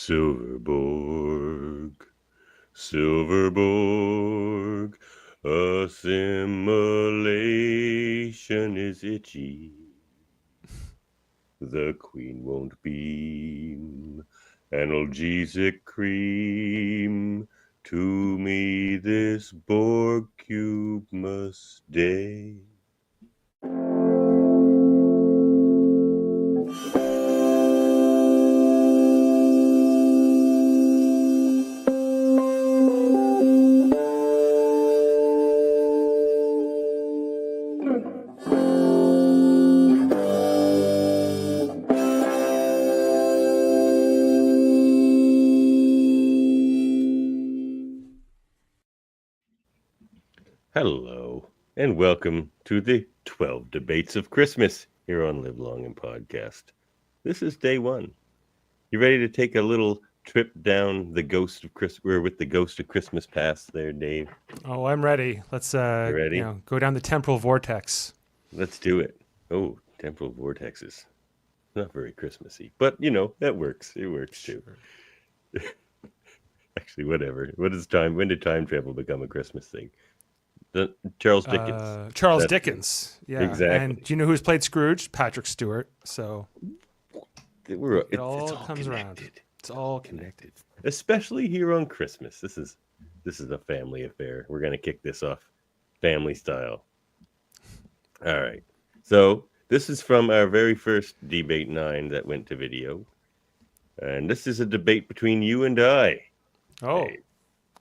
Silverborg, Silverborg, assimilation is itchy. The queen won't beam analgesic cream. To me this Borg cube must stay. Hello, and welcome to the 12 Debates of Christmas here on Live Long and Podcast. This is day one. You ready to take a little trip down the ghost of Christmas? We're with the ghost of Christmas past there, Dave. Oh, I'm ready. Let's ready? Go down the temporal vortex. Let's do it. Oh, temporal vortexes. Not very Christmassy, but that works. It works too. Actually, whatever. When did time travel become a Christmas thing? Charles Dickens. Charles Dickens. Yeah. Exactly. And do you know who's played Scrooge? Patrick Stewart. So it all comes around. It's all connected. Especially here on Christmas. This is a family affair. We're going to kick this off family style. All right. So this is from our very first Debate 9 that went to video. And this is a debate between you and I. Oh,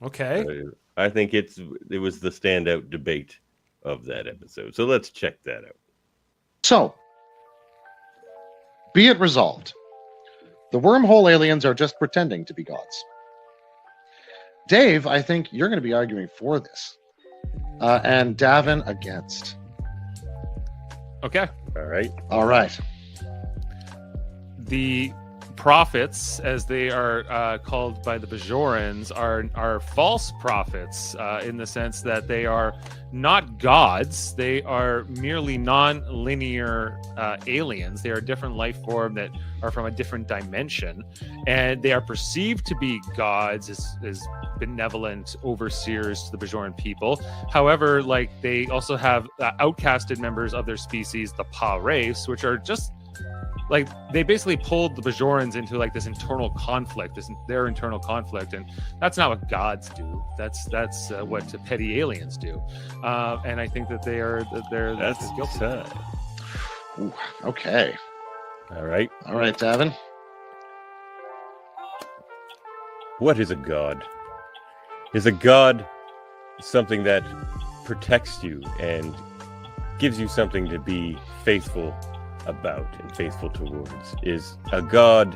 okay. I think it was the standout debate of that episode. So let's check that out. So, be it resolved. The wormhole aliens are just pretending to be gods. Dave, I think you're going to be arguing for this. And Davan against. Okay. All right. The prophets, as they are called by the Bajorans, are false prophets in the sense that they are not gods. They are merely non-linear aliens. They are a different life form that are from a different dimension, and they are perceived to be gods as benevolent overseers to the Bajoran people. However, they also have outcasted members of their species, the Pa race, which are just they basically pulled the Bajorans into this internal conflict, their internal conflict, and that's not what gods do. That's what petty aliens do, and I think that they're guilty. Ooh, okay. All right, Davan. What is a god? Is a god something that protects you and gives you something to be faithful about and faithful towards? Is a god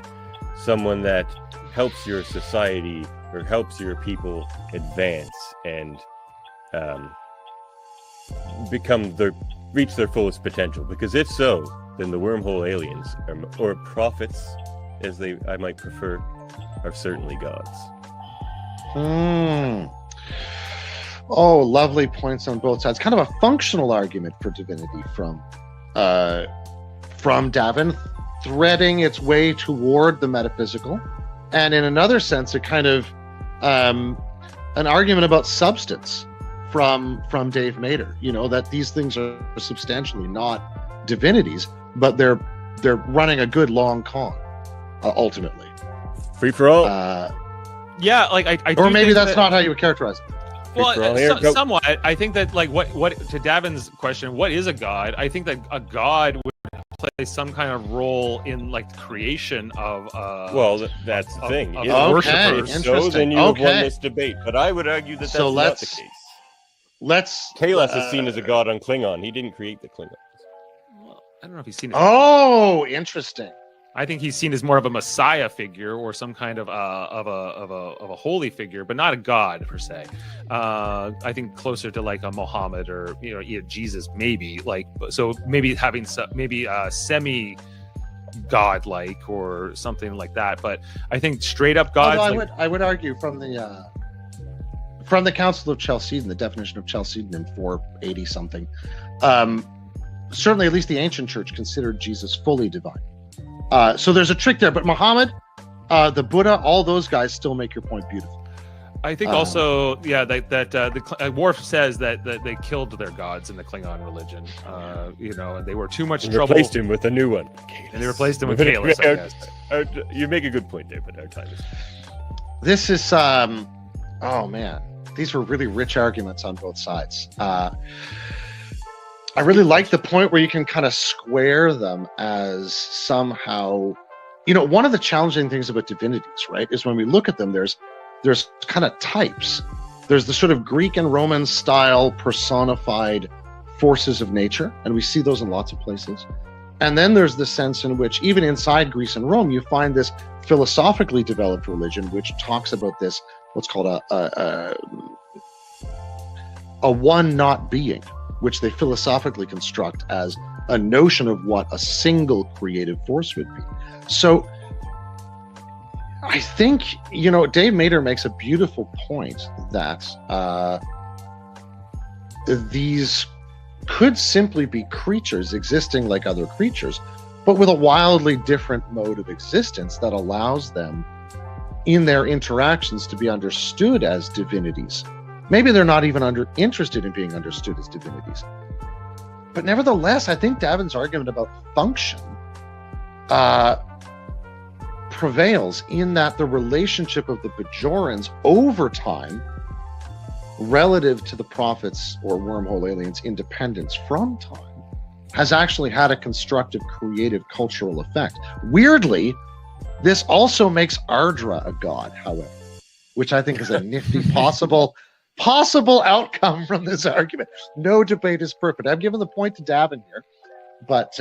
someone that helps your society or helps your people advance and reach their fullest potential? Because if so, then the wormhole aliens or prophets, as I might prefer, are certainly gods. Oh, lovely points on both sides. Kind of a functional argument for divinity from Davan, threading its way toward the metaphysical, and in another sense, a kind of an argument about substance from Dave Mader. That these things are substantially not divinities, but they're running a good long con, ultimately. Free for all. Yeah, I or maybe that's not how you would characterize it. Well, somewhat. I think that what to Davan's question, what is a god? I think that a god would play some kind of role in creation of that's the thing. Worshippers. So then you have won this debate, but I would argue that that's not the case. Kalas is seen as a god on Klingon. He didn't create the Klingons. Well, I don't know if he's seen. Oh, interesting. I think he's seen as more of a messiah figure or some kind of a holy figure, but not a god per se. I think closer to a Muhammad or Jesus, maybe so maybe having semi godlike or something like that. But I think straight up gods. I would argue from the Council of Chalcedon, the definition of Chalcedon in 480 something. Certainly, at least the ancient church considered Jesus fully divine. So there's a trick there, but Muhammad, the Buddha, all those guys still make your point beautiful. I think also, Worf says that they killed their gods in the Klingon religion, and they were too much And trouble. replaced him with a new one. And they replaced him with Kalis, I guess. You make a good point there, but our time is. This is, oh man, these were really rich arguments on both sides. I really like the point where you can kind of square them as somehow, one of the challenging things about divinities, right, is when we look at them, there's kind of types. There's the sort of Greek and Roman style personified forces of nature, and we see those in lots of places. And then there's the sense in which, even inside Greece and Rome, you find this philosophically developed religion, which talks about this, what's called a one not being, which they philosophically construct as a notion of what a single creative force would be. So I think, Dave Mader makes a beautiful point that these could simply be creatures existing like other creatures, but with a wildly different mode of existence that allows them in their interactions to be understood as divinities. Maybe they're not even interested in being understood as divinities. But nevertheless, I think Davan's argument about function prevails in that the relationship of the Bajorans over time relative to the prophets or wormhole aliens' independence from time has actually had a constructive, creative, cultural effect. Weirdly, this also makes Ardra a god, however, which I think is a nifty possible outcome from this argument. No debate is perfect. I'm giving the point to Davan here, but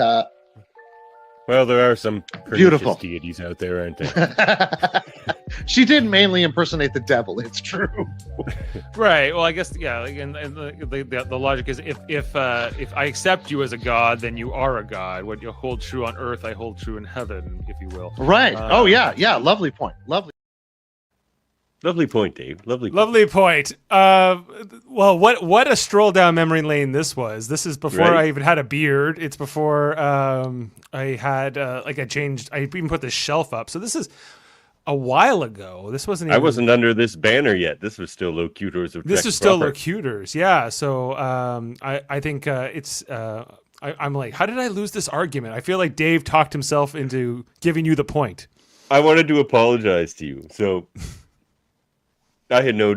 well, there are some beautiful deities out there, aren't there? She did mainly impersonate the devil. It's true. Right. Well, I guess and the logic is if I accept you as a god, then you are a god. What you hold true on earth, I hold true in heaven, if you will. Right. Oh yeah. Lovely point. Lovely point, Dave. Lovely point. Well, what a stroll down memory lane this was. This is before Right. I even had a beard. It's before I had I even put this shelf up. So this is a while ago. This wasn't. I Even, wasn't under this banner yet. This was still Locutors of This Trek is still proper. Locutors. Yeah. So I think it's. I'm like, how did I lose this argument? I feel like Dave talked himself into giving you the point. I wanted to apologize to you. So I had no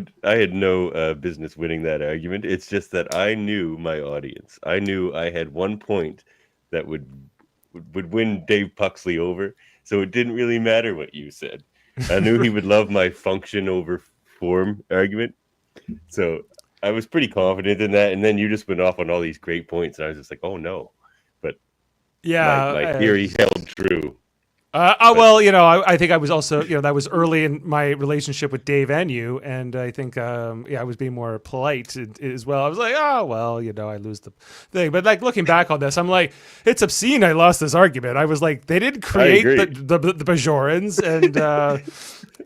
business winning that argument. It's just that I knew my audience. I knew I had one point that would win Dave Puxley over. So it didn't really matter what you said. I knew he would love my function over form argument. So I was pretty confident in that. And then you just went off on all these great points. And I was just like, oh no. But Yeah. my theory held true. Well, I think I was also, that was early in my relationship with Dave and you, and I think, I was being more polite as well. I was like, oh, well, I lose the thing. But like looking back on this, I'm like, it's obscene. I lost this argument. I was like, they didn't create the Bajorans,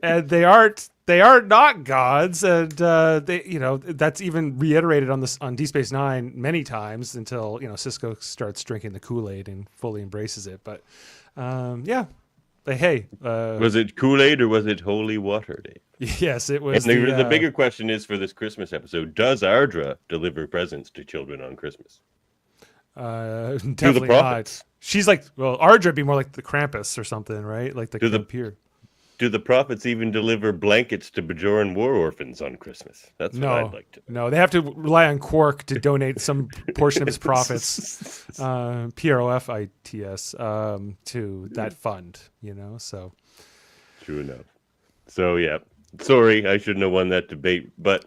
and they are not gods, and that's even reiterated on Deep Space Nine many times until Sisko starts drinking the Kool-Aid and fully embraces it. But was it Kool-Aid or was it holy water, Dave? Yes, it was. And the bigger question is for this Christmas episode: does Ardra deliver presents to children on Christmas? Definitely not. She's like, Ardra would be more like the Krampus or something, right? Like the Pier. Do the prophets even deliver blankets to Bajoran war orphans on Christmas? That's what I'd like to know. No, they have to rely on Quark to donate some portion of his profits, PROFITS, to that fund, so. True enough. So, yeah. Sorry, I shouldn't have won that debate, but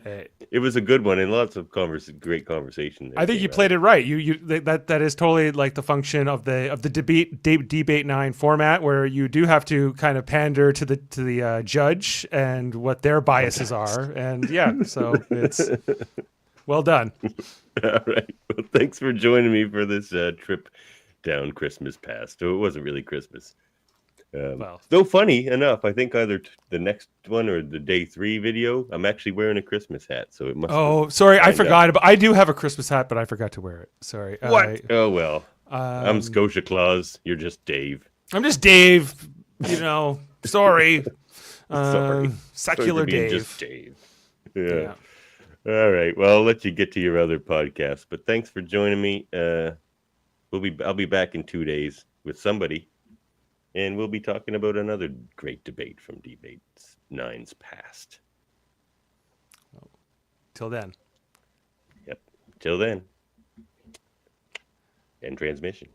it was a good one and lots of great conversation. I think you played it right. That is totally like the function of the debate 9 format, where you do have to kind of pander to the judge and what their biases are, and so it's well done. All right. Well, thanks for joining me for this trip down Christmas past. So it wasn't really Christmas. Though funny enough, I think either the next one or the day 3 video, I'm actually wearing a Christmas hat, so it must. Oh, sorry, I forgot. I do have a Christmas hat, but I forgot to wear it. Sorry. What? Oh well. I'm Scotia Claus. You're just Dave. I'm just Dave. Sorry. Sorry. Secular Sorry for being Dave. Just Dave. Yeah. All right. Well, I'll let you get to your other podcast, but thanks for joining me. I'll be back in 2 days with somebody, and we'll be talking about another great debate from Debate 9's past. Till then. Yep. Till then. End transmission.